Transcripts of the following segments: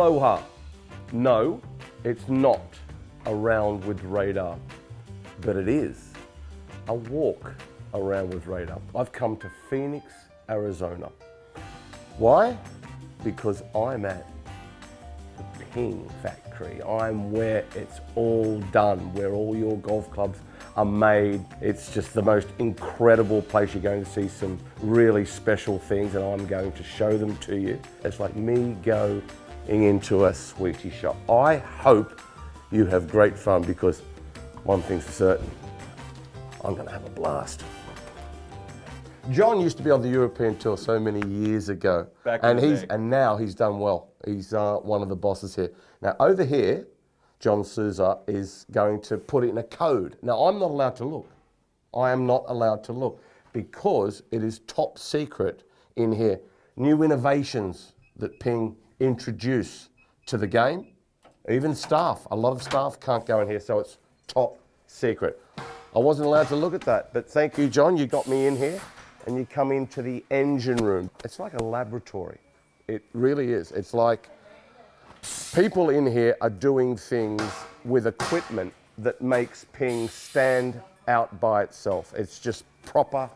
Aloha. No, it's not a round with radar, but it is a walk around with radar. I've come to Phoenix, Arizona. Why? Because I'm at the Ping factory. I'm where it's all done, where all your golf clubs are made. It's just the most incredible place. You're going to see some really special things, and I'm going to show them to you. It's like me going into a sweetie shop. I hope you have great fun, because one thing's for certain, I'm going to have a blast. John used to be on the European tour so many years ago, and now he's done well. He's one of the bosses here. Now over here, John Souza is going to put it in a code. Now I'm not allowed to look. I am not allowed to look, because it is top secret in here. New innovations that Ping introduce to the game. Even staff, a lot of staff can't go in here, so it's top secret. I wasn't allowed to look at that, but thank you, John. You got me in here, and you come into the engine room. It's like a laboratory. It really is. It's like people in here are doing things with equipment that makes Ping stand out by itself. It's just proper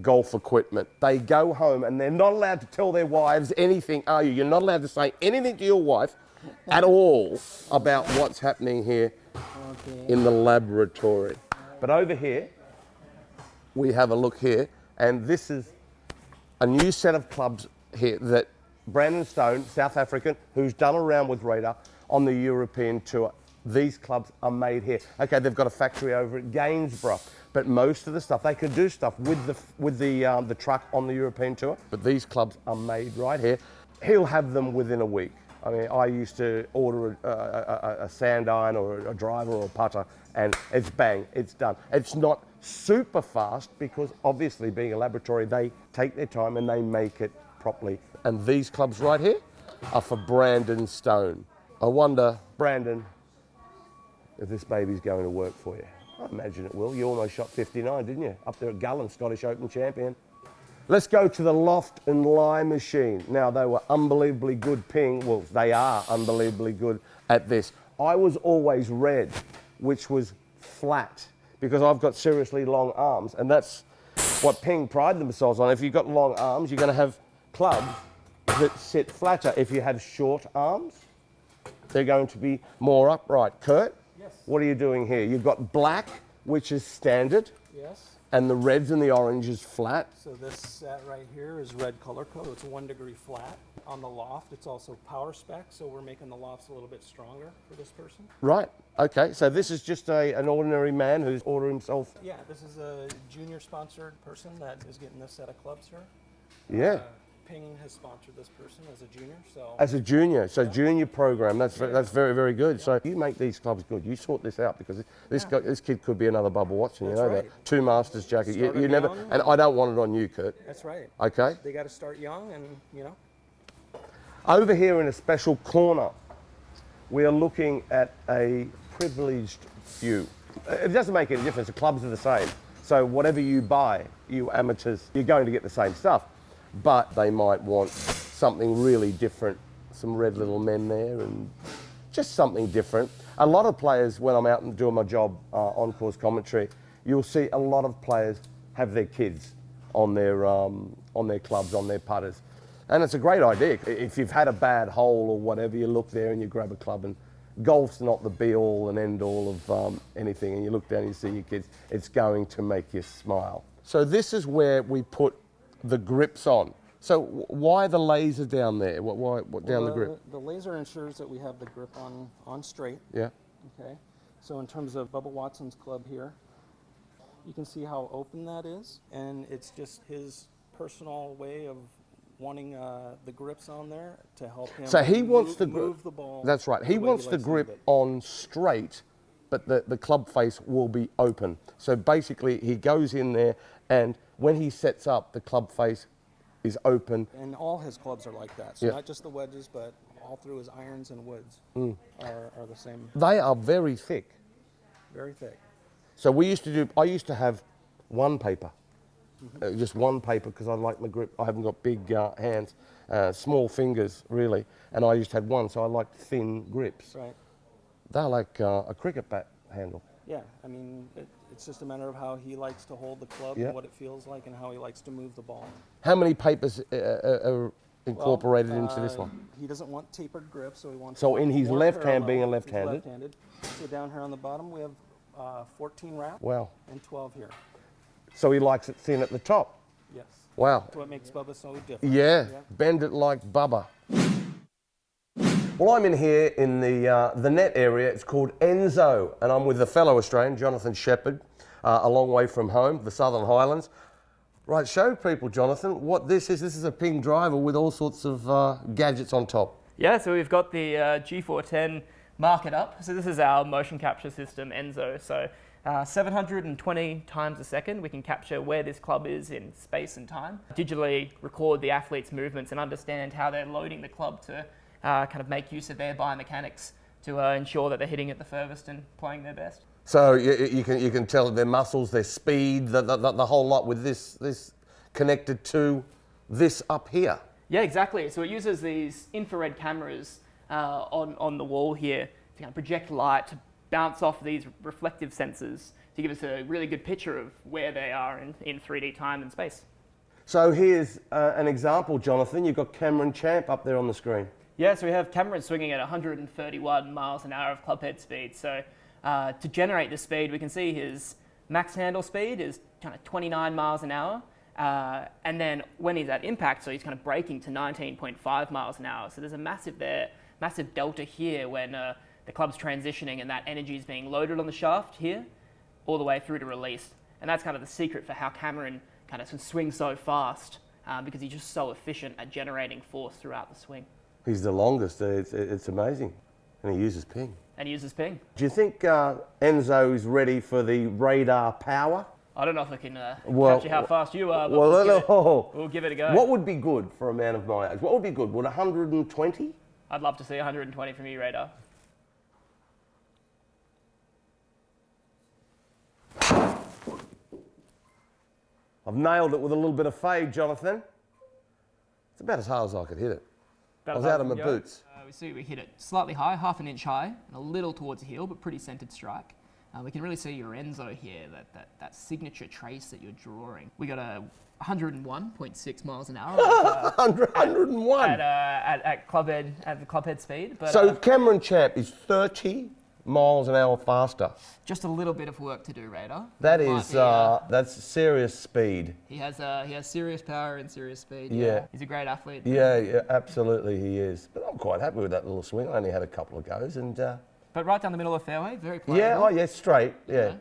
golf equipment. They go home and they're not allowed to tell their wives anything, are you? You're not allowed to say anything to your wife at all about what's happening here in the laboratory. But over here, we have a look here, and this is a new set of clubs here that Brandon Stone, South African, who's done a round with radar on the European tour. These clubs are made here. Okay, they've got a factory over at Gainsborough, but most of the stuff, they can do stuff with the truck on the European tour, but these clubs are made right here. He'll have them within a week. I mean, I used to order a sand iron or a driver or a putter, and it's bang, it's done. It's not super fast, because obviously being a laboratory, they take their time and they make it properly. And these clubs right here are for Brandon Stone. I wonder, Brandon, if this baby's going to work for you. I imagine it will. You almost shot 59, didn't you? Up there at Gullen, Scottish Open champion. Let's go to the Loft and Lie machine. Now, they were unbelievably good Ping. Well, they are unbelievably good at this. I was always red, which was flat, because I've got seriously long arms, and that's what Ping pride themselves on. If you've got long arms, you're going to have clubs that sit flatter. If you have short arms, they're going to be more upright. Kurt? Yes. What are you doing here? You've got black, which is standard. Yes. And the reds and the oranges flat. So this set right here is red color code. It's 1 degree flat. On the Loft, it's also power spec, so we're making the Lofts a little bit stronger for this person. Right, okay. So this is just an ordinary man who's ordered himself. Yeah, this is a junior sponsored person that is getting this set of clubs here. Yeah. Ping has sponsored this person as a junior, so. As a junior, so yeah. Junior program, that's very, very good. Yeah. So you make these clubs good. You sort this out, because this kid could be another Bubba Watson, you That's know right. that. 2 Masters jacket, you Started never, young. and I don't want it on you, Kurt. That's right. Okay? They got to start young, and you know. Over here in a special corner, we are looking at a privileged few. It doesn't make any difference, the clubs are the same. So whatever you buy, you amateurs, you're going to get the same stuff. But they might want something really different. Some red little men there, and just something different. A lot of players, when I'm out and doing my job on-course commentary, you'll see a lot of players have their kids on their clubs, on their putters. And it's a great idea. If you've had a bad hole or whatever, you look there and you grab a club, and golf's not the be-all and end-all of anything, and you look down and you see your kids, it's going to make you smile. So this is where we put the grips on. So why the laser down there? What down the grip? The laser ensures that we have the grip on straight. Yeah. Okay. So in terms of Bubba Watson's club here, you can see how open that is, and it's just his personal way of wanting the grips on there to help him. So he wants to move the ball. That's right. He wants the grip on straight, but the club face will be open. So basically, he goes in there, and when he sets up, the club face is open. And all his clubs are like that. So not just the wedges, but all through his irons and woods are the same. They are very thick. Very thick. So I used to have one paper. Just one paper because I like my grip. I haven't got big hands, small fingers really, and I just had one, so I like thin grips. Right. They're like a cricket bat handle. Yeah, I mean, it's just a matter of how he likes to hold the club Yeah. and what it feels like and how he likes to move the ball. How many papers are incorporated Well, into this one? He doesn't want tapered grip, so he wants. So in his more left hand, parallel. being a He's left-handed. left-handed. So down here on the bottom, we have 14 wrap Wow. and 12 here. So he likes it thin at the top. Yes. Wow. That's what makes Bubba so different. Yeah, bend it like Bubba. Well, I'm in here in the net area. It's called ENSO, and I'm with a fellow Australian, Jonathan Shepherd, a long way from home, the Southern Highlands. Right, show people, Jonathan, what this is. This is a Ping driver with all sorts of gadgets on top. Yeah, so we've got the G410 market up. So this is our motion capture system, ENSO. So 720 times a second, we can capture where this club is in space and time, digitally record the athlete's movements and understand how they're loading the club to kind of make use of their biomechanics to ensure that they're hitting it the furthest and playing their best. So you can tell their muscles, their speed, the whole lot with this connected to this up here. Yeah, exactly. So it uses these infrared cameras on the wall here to kind of project light to bounce off these reflective sensors to give us a really good picture of where they are in 3D time and space. So here's an example, Jonathan. You've got Cameron Champ up there on the screen. Yeah, so we have Cameron swinging at 131 miles an hour of clubhead speed. So to generate the speed, we can see his max handle speed is kind of 29 miles an hour. And then when he's at impact, so he's kind of braking to 19.5 miles an hour. So there's a massive delta here when the club's transitioning and that energy is being loaded on the shaft here, all the way through to release. And that's kind of the secret for how Cameron kind of swings so fast, because he's just so efficient at generating force throughout the swing. He's the longest. It's amazing. And he uses Ping. And he uses Ping. Do you think ENSO is ready for the radar power? I don't know if I can capture how fast you are, but we'll give it a go. What would be good for a man of my age? What would be good? Would 120? I'd love to see 120 from you, Radar. I've nailed it with a little bit of fade, Jonathan. It's about as hard as I could hit it. I was out of my boots. We see we hit it slightly high, half an inch high, and a little towards the heel, but pretty centered strike. We can really see your ENSO here, that signature trace that you're drawing. We got a 101.6 miles an hour. 101. At the clubhead speed. But, so Cameron Champ is 30 miles an hour faster. Just a little bit of work to do, Radar. That is that's serious speed. He has serious power and serious speed. Yeah. He's a great athlete. Yeah, absolutely he is. But I'm quite happy with that little swing. I only had a couple of goes and. But right down the middle of the fairway, very playable. Yeah, straight. Yeah.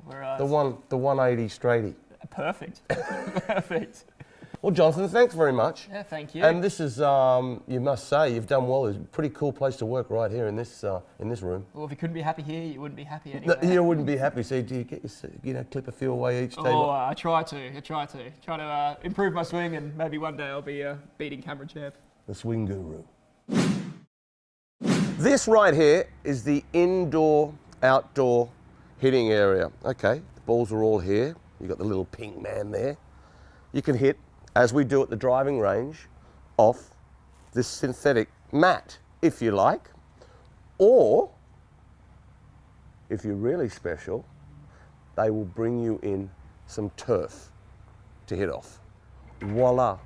The 180 straighty. Perfect. Perfect. Well, Jonathan, thanks very much. Yeah, thank you. And this is, you must say, you've done well. It's a pretty cool place to work right here in this room. Well, if you couldn't be happy here, you wouldn't be happy anywhere. No, you wouldn't be happy. So do you get clip a few away each day? Oh, I try to. Try to improve my swing, and maybe one day I'll be beating Cameron Champ. The swing guru. This right here is the indoor-outdoor hitting area. Okay, the balls are all here. You've got the little PINGman there. You can hit, as we do at the driving range, off this synthetic mat, if you like. Or, if you're really special, they will bring you in some turf to hit off. Voila.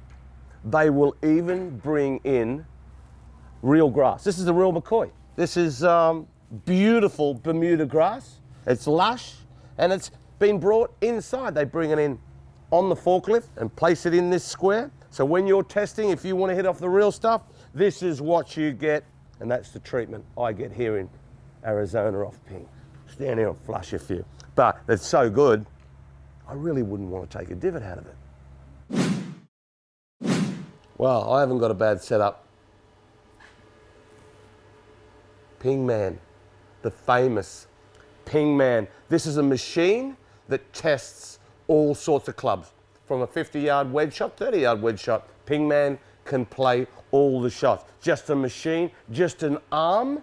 They will even bring in real grass. This is the real McCoy. This is beautiful Bermuda grass. It's lush and it's been brought inside. They bring it in on the forklift and place it in this square. So when you're testing, if you want to hit off the real stuff, this is what you get, and that's the treatment I get here in Arizona off Ping. Stand here and flush a few. But it's so good, I really wouldn't want to take a divot out of it. Well, I haven't got a bad setup. PINGman, the famous PINGman. This is a machine that tests all sorts of clubs. From a 50-yard wedge shot, 30-yard wedge shot, PINGman can play all the shots. Just a machine, just an arm,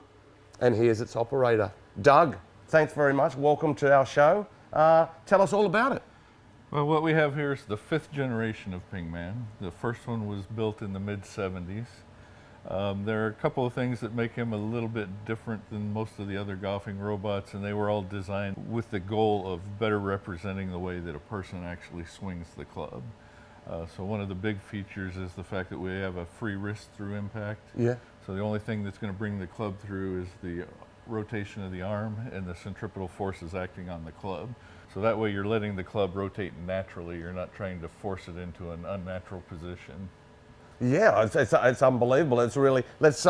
and here's its operator. Doug, thanks very much. Welcome to our show. Tell us all about it. Well, what we have here is the 5th generation of PINGman. The first one was built in the mid-70s. There are a couple of things that make him a little bit different than most of the other golfing robots, and they were all designed with the goal of better representing the way that a person actually swings the club. So one of the big features is the fact that we have a free wrist through impact. Yeah. So the only thing that's going to bring the club through is the rotation of the arm and the centripetal forces acting on the club. So that way you're letting the club rotate naturally. You're not trying to force it into an unnatural position. Yeah, it's unbelievable. It's really. Let's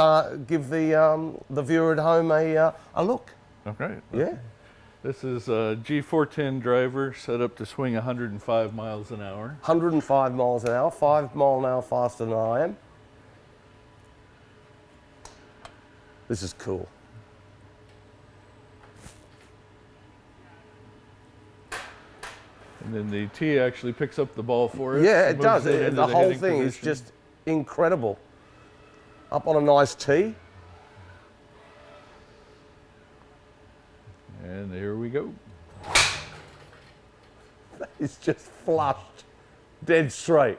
give the viewer at home a look. Okay. Yeah. This is a G410 driver set up to swing 105 miles an hour. 105 miles an hour, 5 miles an hour faster than I am. This is cool. And then the tee actually picks up the ball for us. Yeah, it moves does. into The whole hitting thing is position. just incredible. Up on a nice tee. And there we go. It's just flushed, dead straight.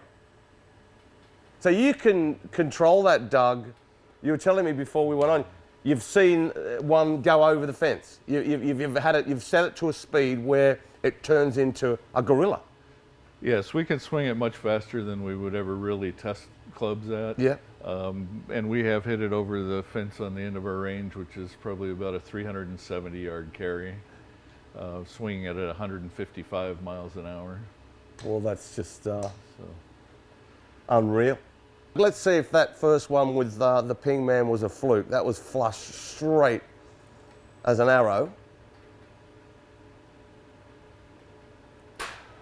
So you can control that, Doug. You were telling me before we went on, you've seen one go over the fence. You've set it to a speed where it turns into a gorilla. Yes, we can swing it much faster than we would ever really test clubs at. Yeah. And we have hit it over the fence on the end of our range, which is probably about a 370-yard carry, swinging it at 155 miles an hour. Well, that's just unreal. Let's see if that first one with the PINGman was a fluke. That was flush straight as an arrow.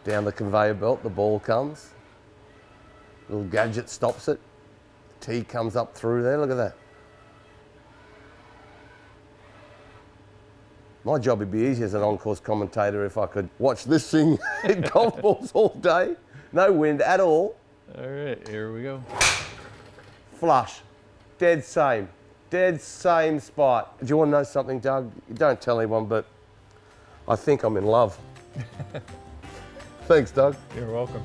Down the conveyor belt, the ball comes. Little gadget stops it. Tee comes up through there, look at that. My job would be easy as an on-course commentator if I could watch this thing hit golf balls all day. No wind at all. All right, here we go. Flush. Dead same spot. Do you want to know something, Doug? Don't tell anyone, but I think I'm in love. Thanks, Doug. You're welcome.